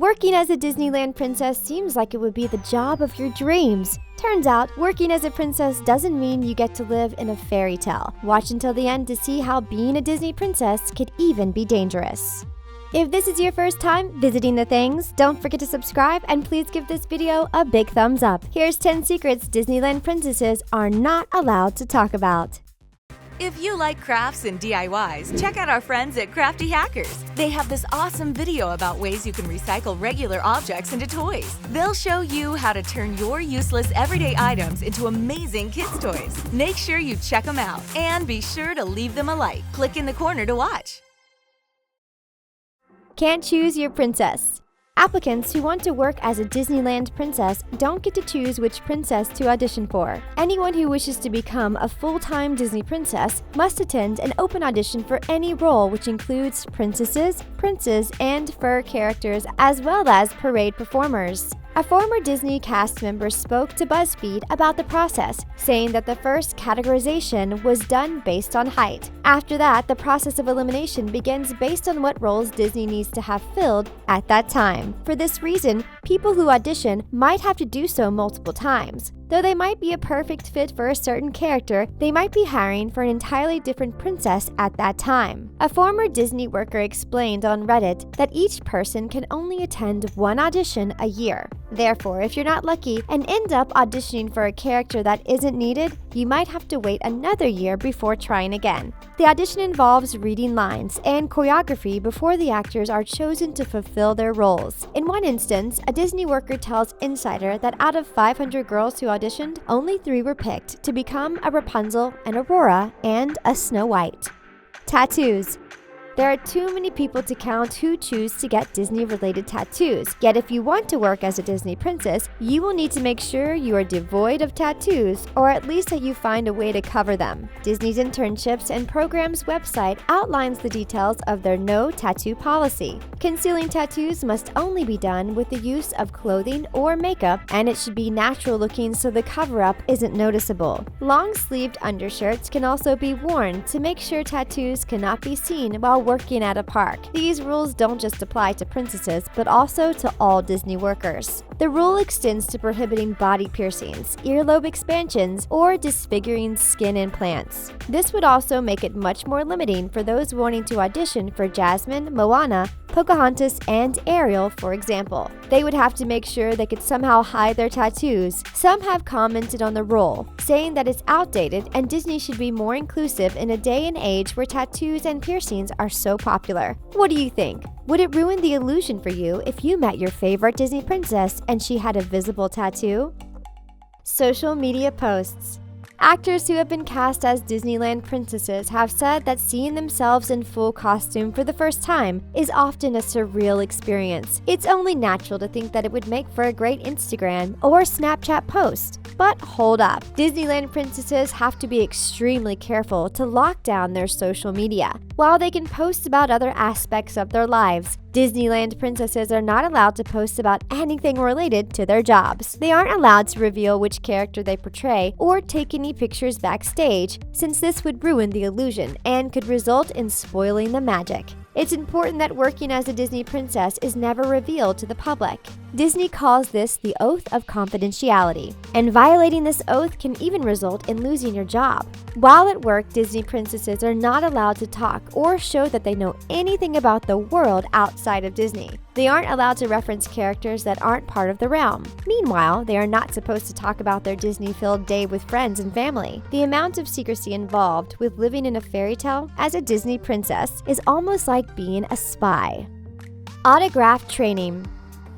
Working as a Disneyland princess seems like it would be the job of your dreams. Turns out, working as a princess doesn't mean you get to live in a fairy tale. Watch until the end to see how being a Disney princess could even be dangerous. If this is your first time visiting the things, don't forget to subscribe and please give this video a big thumbs up. Here's 10 secrets Disneyland princesses are not allowed to talk about. If you like crafts and DIYs, check out our friends at Crafty Hackers. They have this awesome video about ways you can recycle regular objects into toys. They'll show you how to turn your useless everyday items into amazing kids' toys. Make sure you check them out and be sure to leave them a like. Click in the corner to watch. Can't choose your princess. Applicants who want to work as a Disneyland princess don't get to choose which princess to audition for. Anyone who wishes to become a full-time Disney princess must attend an open audition for any role, which includes princesses, princes, and fur characters, as well as parade performers. A former Disney cast member spoke to BuzzFeed about the process, saying that the first categorization was done based on height. After that, the process of elimination begins based on what roles Disney needs to have filled at that time. For this reason, people who audition might have to do so multiple times. Though they might be a perfect fit for a certain character, they might be hiring for an entirely different princess at that time. A former Disney worker explained on Reddit that each person can only attend one audition a year. Therefore, if you're not lucky and end up auditioning for a character that isn't needed, you might have to wait another year before trying again. The audition involves reading lines and choreography before the actors are chosen to fulfill their roles. In one instance, a Disney worker tells Insider that out of 500 girls who auditioned, only 3 were picked to become a Rapunzel, an Aurora, and a Snow White. Tattoos. There are too many people to count who choose to get Disney-related tattoos. Yet if you want to work as a Disney princess, you will need to make sure you are devoid of tattoos, or at least that you find a way to cover them. Disney's Internships and Programs website outlines the details of their no tattoo policy. Concealing tattoos must only be done with the use of clothing or makeup, and it should be natural looking so the cover-up isn't noticeable. Long-sleeved undershirts can also be worn to make sure tattoos cannot be seen while working at a park. These rules don't just apply to princesses, but also to all Disney workers. The rule extends to prohibiting body piercings, earlobe expansions, or disfiguring skin implants. This would also make it much more limiting for those wanting to audition for Jasmine, Moana, Pocahontas, and Ariel, for example. They would have to make sure they could somehow hide their tattoos. Some have commented on the rule, saying that it's outdated and Disney should be more inclusive in a day and age where tattoos and piercings are so popular. What do you think? Would it ruin the illusion for you if you met your favorite Disney princess and she had a visible tattoo? Social media posts. Actors who have been cast as Disneyland princesses have said that seeing themselves in full costume for the first time is often a surreal experience. It's only natural to think that it would make for a great Instagram or Snapchat post. But hold up, Disneyland princesses have to be extremely careful to lock down their social media. While they can post about other aspects of their lives, Disneyland princesses are not allowed to post about anything related to their jobs. They aren't allowed to reveal which character they portray or take any pictures backstage, since this would ruin the illusion and could result in spoiling the magic. It's important that working as a Disney princess is never revealed to the public. Disney calls this the oath of confidentiality, and violating this oath can even result in losing your job. While at work, Disney princesses are not allowed to talk or show that they know anything about the world outside of Disney. They aren't allowed to reference characters that aren't part of the realm. Meanwhile, they are not supposed to talk about their Disney-filled day with friends and family. The amount of secrecy involved with living in a fairy tale as a Disney princess is almost like being a spy. Autograph training.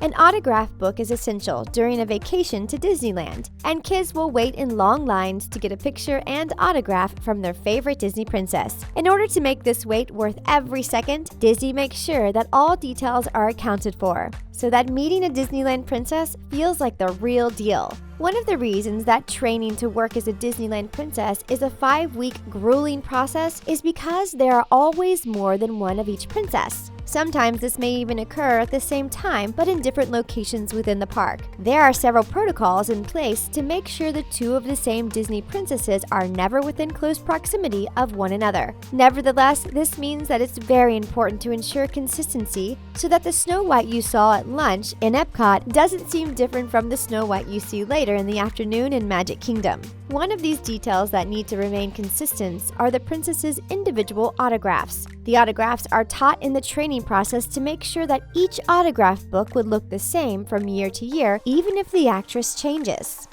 An autograph book is essential during a vacation to Disneyland, and kids will wait in long lines to get a picture and autograph from their favorite Disney princess. In order to make this wait worth every second, Disney makes sure that all details are accounted for, so that meeting a Disneyland princess feels like the real deal. One of the reasons that training to work as a Disneyland princess is a 5-week grueling process is because there are always more than one of each princess. Sometimes this may even occur at the same time, but in different locations within the park. There are several protocols in place to make sure the two of the same Disney princesses are never within close proximity of one another. Nevertheless, this means that it's very important to ensure consistency so that the Snow White you saw at at lunch in Epcot doesn't seem different from the Snow White you see later in the afternoon in Magic Kingdom. One of these details that need to remain consistent are the princess's individual autographs. The autographs are taught in the training process to make sure that each autograph book would look the same from year to year, even if the actress changes.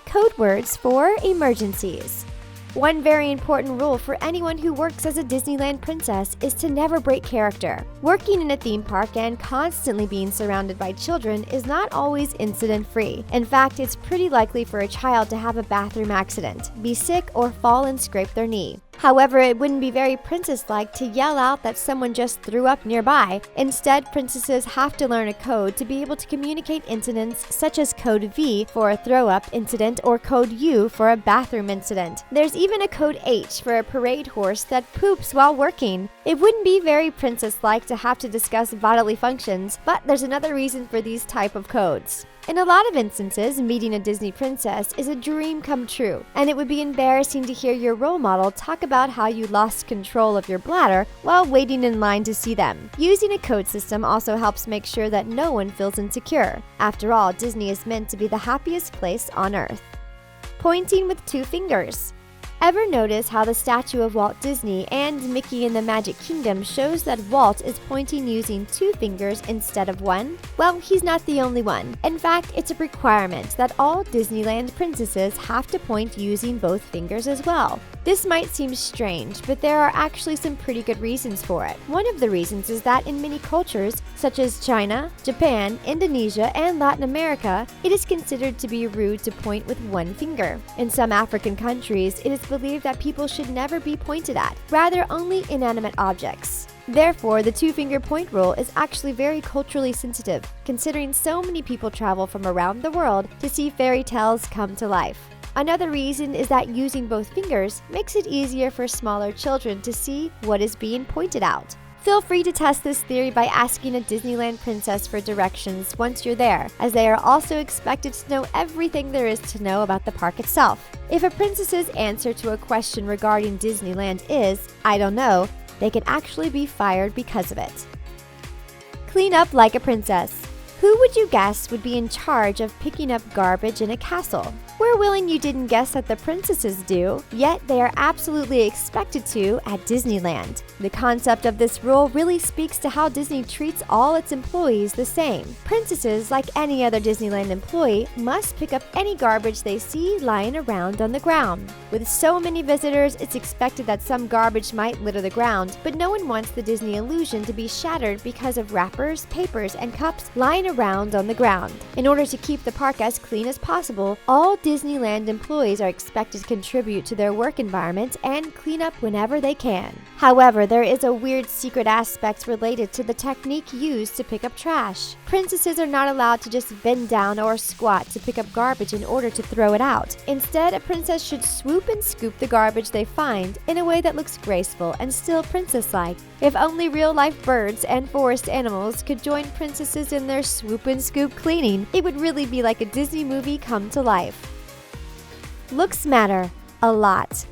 Code words for emergencies. One very important rule for anyone who works as a Disneyland princess is to never break character. Working in a theme park and constantly being surrounded by children is not always incident-free. In fact, it's pretty likely for a child to have a bathroom accident, be sick, or fall and scrape their knee. However, it wouldn't be very princess-like to yell out that someone just threw up nearby. Instead, princesses have to learn a code to be able to communicate incidents such as code V for a throw-up incident or code U for a bathroom incident. There's even a code H for a parade horse that poops while working. It wouldn't be very princess-like to have to discuss bodily functions, but there's another reason for these type of codes. In a lot of instances, meeting a Disney princess is a dream come true, and it would be embarrassing to hear your role model talk about how you lost control of your bladder while waiting in line to see them. Using a code system also helps make sure that no one feels insecure. After all, Disney is meant to be the happiest place on Earth. Pointing with 2 fingers. Ever notice how the statue of Walt Disney and Mickey in the Magic Kingdom shows that Walt is pointing using 2 fingers instead of 1? Well, he's not the only one. In fact, it's a requirement that all Disneyland princesses have to point using both fingers as well. This might seem strange, but there are actually some pretty good reasons for it. One of the reasons is that in many cultures, such as China, Japan, Indonesia, and Latin America, it is considered to be rude to point with 1 finger. In some African countries, it is believed that people should never be pointed at, rather only inanimate objects. Therefore, the 2-finger point rule is actually very culturally sensitive, considering so many people travel from around the world to see fairy tales come to life. Another reason is that using both fingers makes it easier for smaller children to see what is being pointed out. Feel free to test this theory by asking a Disneyland princess for directions once you're there, as they are also expected to know everything there is to know about the park itself. If a princess's answer to a question regarding Disneyland is, "I don't know," they could actually be fired because of it. Clean up like a princess. Who would you guess would be in charge of picking up garbage in a castle? We're willing you didn't guess that the princesses do, yet they are absolutely expected to at Disneyland. The concept of this rule really speaks to how Disney treats all its employees the same. Princesses, like any other Disneyland employee, must pick up any garbage they see lying around on the ground. With so many visitors, it's expected that some garbage might litter the ground, but no one wants the Disney illusion to be shattered because of wrappers, papers, and cups lying around on the ground. In order to keep the park as clean as possible, all Disneyland employees are expected to contribute to their work environment and clean up whenever they can. However, there is a weird secret aspect related to the technique used to pick up trash. Princesses are not allowed to just bend down or squat to pick up garbage in order to throw it out. Instead, a princess should swoop and scoop the garbage they find in a way that looks graceful and still princess-like. If only real-life birds and forest animals could join princesses in their swoop and scoop cleaning, it would really be like a Disney movie come to life. Looks matter a lot.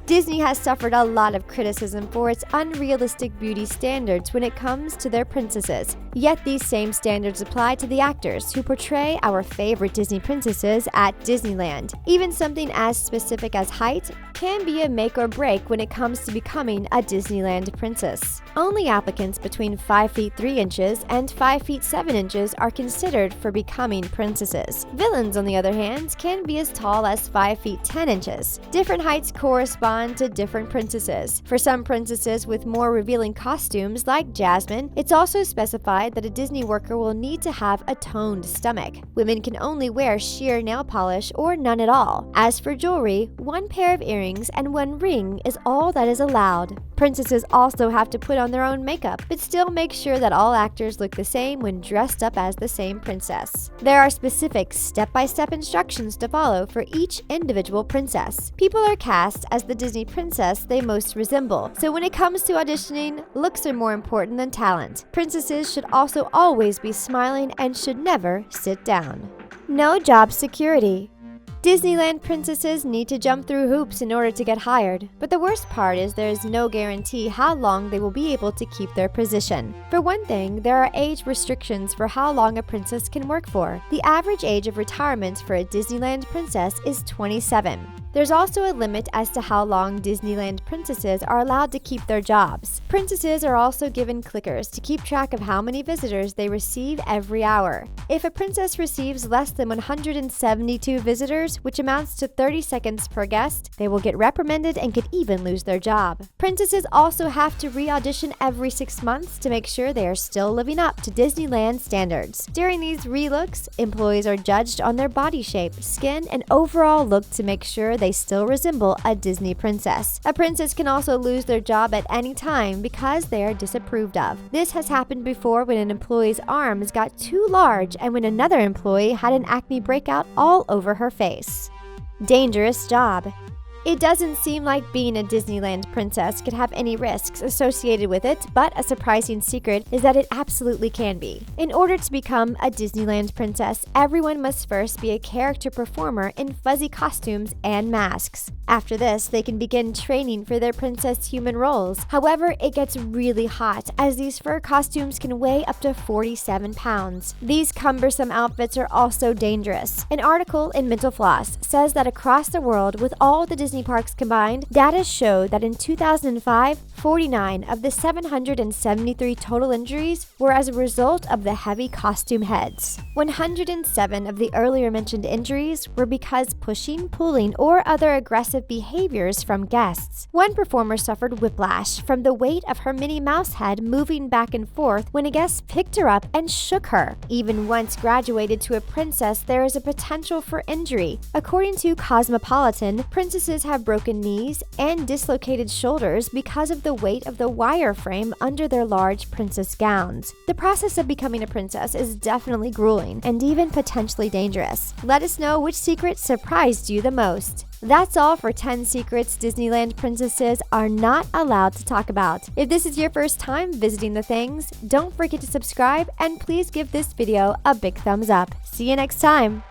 Disney has suffered a lot of criticism for its unrealistic beauty standards when it comes to their princesses. Yet these same standards apply to the actors who portray our favorite Disney princesses at Disneyland. Even something as specific as height can be a make or break when it comes to becoming a Disneyland princess. Only applicants between 5 feet 3 inches and 5 feet 7 inches are considered for becoming princesses. Villains, on the other hand, can be as tall as 5 feet 10 inches. Different heights correspond to different princesses. For some princesses with more revealing costumes, like Jasmine, it's also specified that a Disney worker will need to have a toned stomach. Women can only wear sheer nail polish or none at all. As for jewelry, 1 pair of earrings and 1 ring is all that is allowed. Princesses also have to put on their own makeup, but still make sure that all actors look the same when dressed up as the same princess. There are specific step-by-step instructions to follow for each individual princess. People are cast as the Disney princess they most resemble, so when it comes to auditioning, looks are more important than talent. Princesses should also always be smiling and should never sit down. No job security. Disneyland princesses need to jump through hoops in order to get hired, but the worst part is there is no guarantee how long they will be able to keep their position. For one thing, there are age restrictions for how long a princess can work for. The average age of retirement for a Disneyland princess is 27. There's also a limit as to how long Disneyland princesses are allowed to keep their jobs. Princesses are also given clickers to keep track of how many visitors they receive every hour. If a princess receives less than 172 visitors, which amounts to 30 seconds per guest, they will get reprimanded and could even lose their job. Princesses also have to re-audition every 6 months to make sure they are still living up to Disneyland standards. During these re-looks, employees are judged on their body shape, skin, and overall look to make sure they still resemble a Disney princess. A princess can also lose their job at any time because they are disapproved of. This has happened before when an employee's arms got too large and when another employee had an acne breakout all over her face. Dangerous job. It doesn't seem like being a Disneyland princess could have any risks associated with it, but a surprising secret is that it absolutely can be. In order to become a Disneyland princess, everyone must first be a character performer in fuzzy costumes and masks. After this, they can begin training for their princess human roles. However, it gets really hot as these fur costumes can weigh up to 47 pounds. These cumbersome outfits are also dangerous. An article in Mental Floss says that across the world, with all the Disney parks combined, data show that in 2005, 49 of the 773 total injuries were as a result of the heavy costume heads. 107 of the earlier mentioned injuries were because pushing, pulling, or other aggressive behaviors from guests. One performer suffered whiplash from the weight of her Minnie Mouse head moving back and forth when a guest picked her up and shook her. Even once graduated to a princess, there is a potential for injury. According to Cosmopolitan, princesses have broken knees and dislocated shoulders because of the weight of the wire frame under their large princess gowns. The process of becoming a princess is definitely grueling and even potentially dangerous. Let us know which secret surprised you the most. That's all for 10 secrets Disneyland princesses are not allowed to talk about. If this is your first time visiting the things, don't forget to subscribe and please give this video a big thumbs up. See you next time!